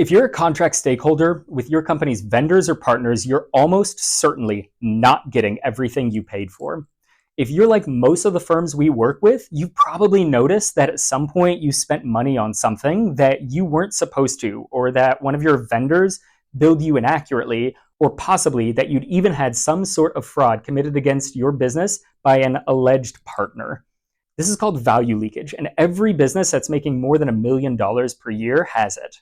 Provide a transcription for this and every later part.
If you're a contract stakeholder with your company's vendors or partners, you're almost certainly not getting everything you paid for. If you're like most of the firms we work with, you've probably noticed that at some point you spent money on something that you weren't supposed to, or that one of your vendors billed you inaccurately, or possibly that you'd even had some sort of fraud committed against your business by an alleged partner. This is called value leakage, and every business that's making more than $1 million per year has it.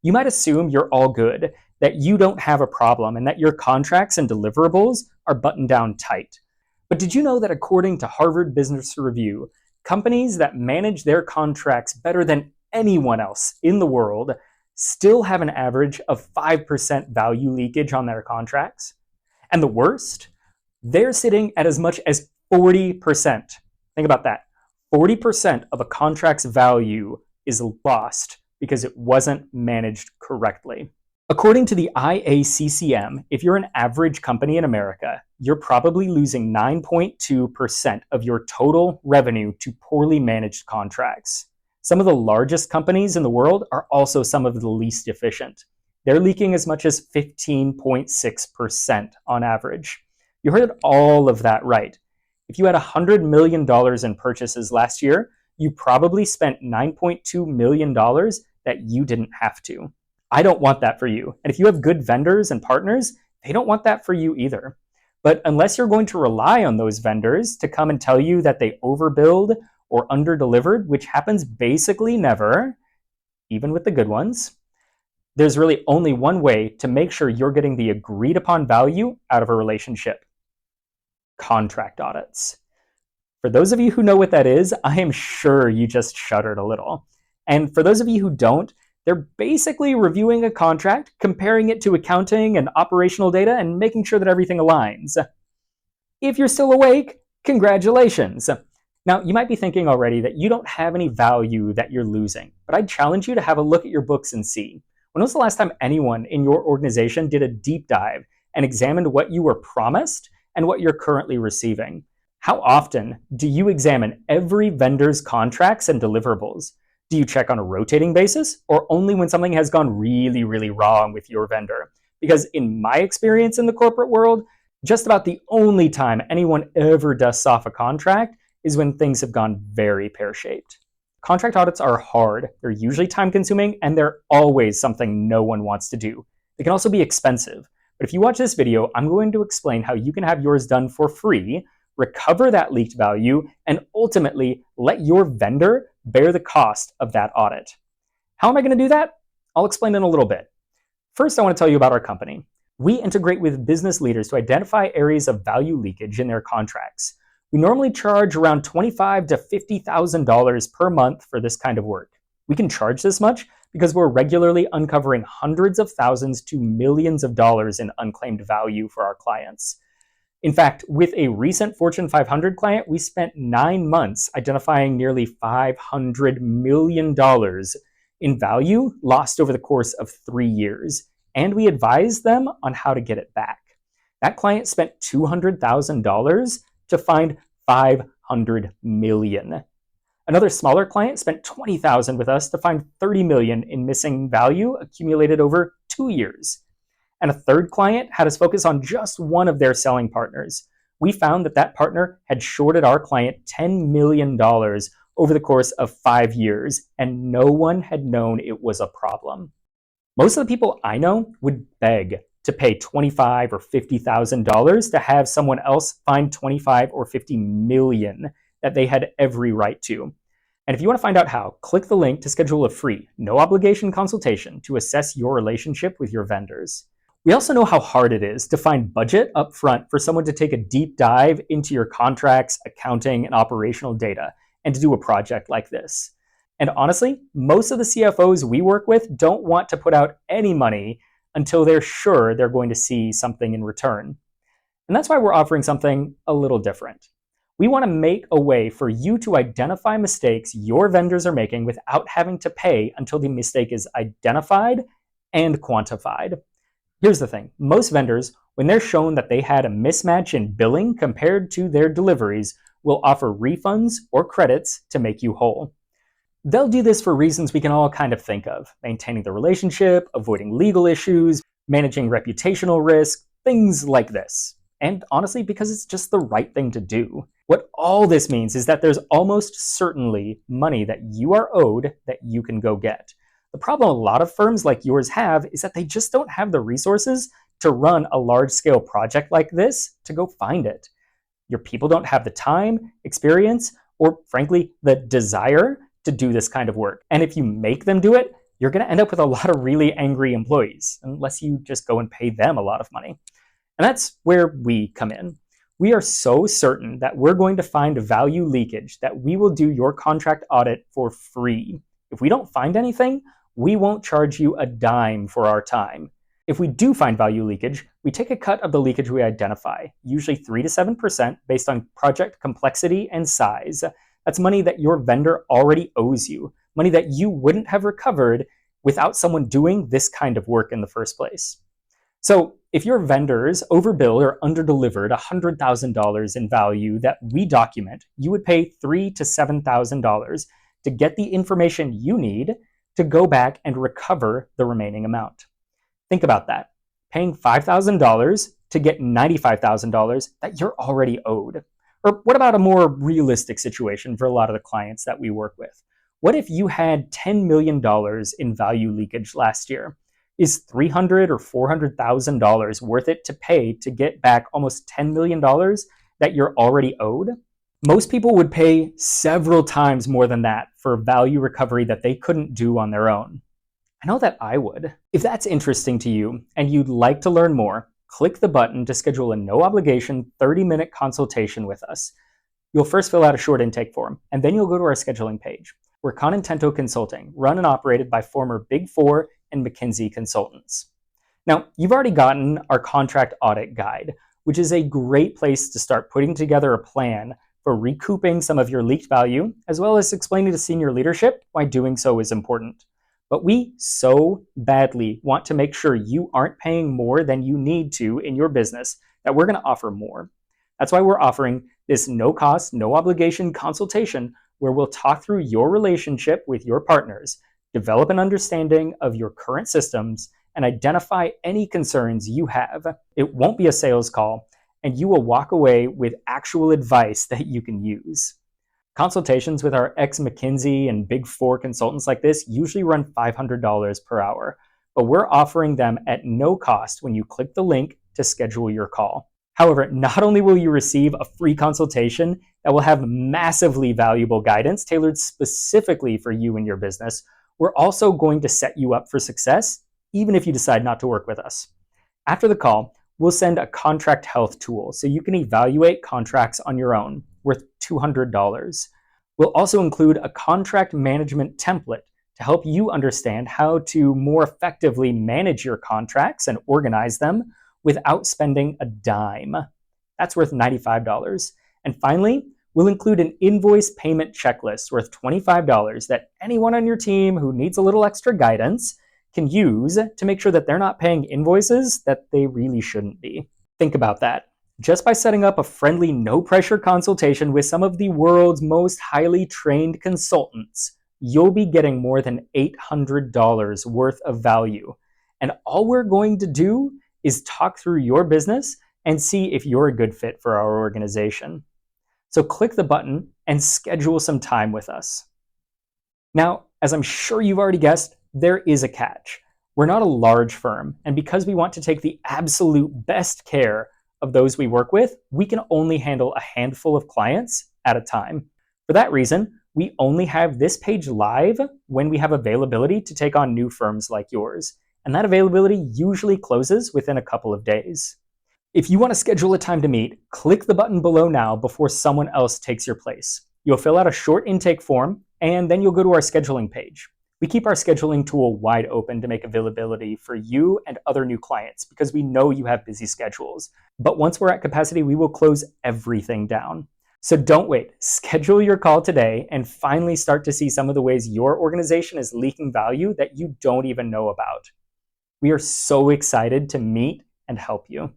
You might assume you're all good, that you don't have a problem, and that your contracts and deliverables are buttoned down tight. But did you know that according to Harvard Business Review, companies that manage their contracts better than anyone else in the world still have an average of 5% value leakage on their contracts? And the worst? They're sitting at as much as 40%. Think about that. 40% of a contract's value is lost because it wasn't managed correctly. According to the IACCM, if you're an average company in America, you're probably losing 9.2% of your total revenue to poorly managed contracts. Some of the largest companies in the world are also some of the least efficient. They're leaking as much as 15.6% on average. You heard all of that right. If you had $100 million in purchases last year, you probably spent $9.2 million that you didn't have to. I don't want that for you. And if you have good vendors and partners, they don't want that for you either. But unless you're going to rely on those vendors to come and tell you that they overbilled or underdelivered, which happens basically never, even with the good ones, there's really only one way to make sure you're getting the agreed upon value out of a relationship: contract audits. For those of you who know what that is, I am sure you just shuddered a little. And for those of you who don't, they're basically reviewing a contract, comparing it to accounting and operational data, and making sure that everything aligns. If you're still awake, congratulations. Now, you might be thinking already that you don't have any value that you're losing, but I'd challenge you to have a look at your books and see. When was the last time anyone in your organization did a deep dive and examined what you were promised and what you're currently receiving? How often do you examine every vendor's contracts and deliverables? Do you check on a rotating basis, or only when something has gone really, really wrong with your vendor? Because in my experience in the corporate world, just about the only time anyone ever dusts off a contract is when things have gone very pear-shaped. Contract audits are hard, they're usually time-consuming, and they're always something no one wants to do. They can also be expensive. But if you watch this video, I'm going to explain how you can have yours done for free, recover that leaked value, and ultimately let your vendor bear the cost of that audit. How am I going to do that? I'll explain in a little bit. First, I want to tell you about our company. We integrate with business leaders to identify areas of value leakage in their contracts. We normally charge around $25,000 to $50,000 per month for this kind of work. We can charge this much because we're regularly uncovering hundreds of thousands to millions of dollars in unclaimed value for our clients. In fact, with a recent Fortune 500 client, we spent 9 months identifying nearly $500 million in value lost over the course of 3 years, and we advised them on how to get it back. That client spent $200,000 to find $500 million. Another smaller client spent $20,000 with us to find $30 million in missing value accumulated over 2 years. And a third client had us focus on just one of their selling partners. We found that that partner had shorted our client $10 million over the course of 5 years, and no one had known it was a problem. Most of the people I know would beg to pay $25,000 or $50,000 to have someone else find $25 or $50 million that they had every right to. And if you want to find out how, click the link to schedule a free, no obligation consultation to assess your relationship with your vendors. We also know how hard it is to find budget up front for someone to take a deep dive into your contracts, accounting, and operational data, and to do a project like this. And honestly, most of the CFOs we work with don't want to put out any money until they're sure they're going to see something in return. And that's why we're offering something a little different. We want to make a way for you to identify mistakes your vendors are making without having to pay until the mistake is identified and quantified. Here's the thing. Most vendors, when they're shown that they had a mismatch in billing compared to their deliveries, will offer refunds or credits to make you whole. They'll do this for reasons we can all kind of think of: maintaining the relationship, avoiding legal issues, managing reputational risk, things like this. And honestly, because it's just the right thing to do. What all this means is that there's almost certainly money that you are owed that you can go get. The problem a lot of firms like yours have is that they just don't have the resources to run a large-scale project like this to go find it. Your people don't have the time, experience, or frankly, the desire to do this kind of work. And if you make them do it, you're going to end up with a lot of really angry employees, unless you just go and pay them a lot of money. And that's where we come in. We are so certain that we're going to find value leakage that we will do your contract audit for free. If we don't find anything, we won't charge you a dime for our time. If we do find value leakage, we take a cut of the leakage we identify, usually 3 to 7% based on project complexity and size. That's money that your vendor already owes you, money that you wouldn't have recovered without someone doing this kind of work in the first place. So if your vendors overbilled or underdelivered $100,000 in value that we document, you would pay $3,000 to $7,000 to get the information you need to go back and recover the remaining amount. Think about that. Paying $5,000 to get $95,000 that you're already owed. Or what about a more realistic situation for a lot of the clients that we work with? What if you had $10 million in value leakage last year? Is $300,000 or $400,000 worth it to pay to get back almost $10 million that you're already owed? Most people would pay several times more than that for value recovery that they couldn't do on their own. I know that I would. If that's interesting to you and you'd like to learn more, click the button to schedule a no-obligation 30-minute consultation with us. You'll first fill out a short intake form, and then you'll go to our scheduling page. We're Conintento Consulting, run and operated by former Big Four and McKinsey consultants. Now, you've already gotten our contract audit guide, which is a great place to start putting together a plan for recouping some of your leaked value, as well as explaining to senior leadership why doing so is important. But we so badly want to make sure you aren't paying more than you need to in your business that we're going to offer more. That's why we're offering this no-cost, no-obligation consultation where we'll talk through your relationship with your partners, develop an understanding of your current systems, and identify any concerns you have. It won't be a sales call, and you will walk away with actual advice that you can use. Consultations with our ex-McKinsey and Big Four consultants like this usually run $500 per hour, but we're offering them at no cost when you click the link to schedule your call. However, not only will you receive a free consultation that will have massively valuable guidance tailored specifically for you and your business, we're also going to set you up for success, even if you decide not to work with us. After the call, we'll send a contract health tool so you can evaluate contracts on your own, worth $200. We'll also include a contract management template to help you understand how to more effectively manage your contracts and organize them without spending a dime. That's worth $95. And finally, we'll include an invoice payment checklist worth $25 that anyone on your team who needs a little extra guidance can use to make sure that they're not paying invoices that they really shouldn't be. Think about that. Just by setting up a friendly, no-pressure consultation with some of the world's most highly trained consultants, you'll be getting more than $800 worth of value. And all we're going to do is talk through your business and see if you're a good fit for our organization. So click the button and schedule some time with us. Now, as I'm sure you've already guessed, there is a catch. We're not a large firm, and because we want to take the absolute best care of those we work with, we can only handle a handful of clients at a time. For that reason, we only have this page live when we have availability to take on new firms like yours, and that availability usually closes within a couple of days. If you want to schedule a time to meet, click the button below now before someone else takes your place. You'll fill out a short intake form, and then you'll go to our scheduling page. We keep our scheduling tool wide open to make availability for you and other new clients because we know you have busy schedules. But once we're at capacity, we will close everything down. So don't wait. Schedule your call today and finally start to see some of the ways your organization is leaking value that you don't even know about. We are so excited to meet and help you.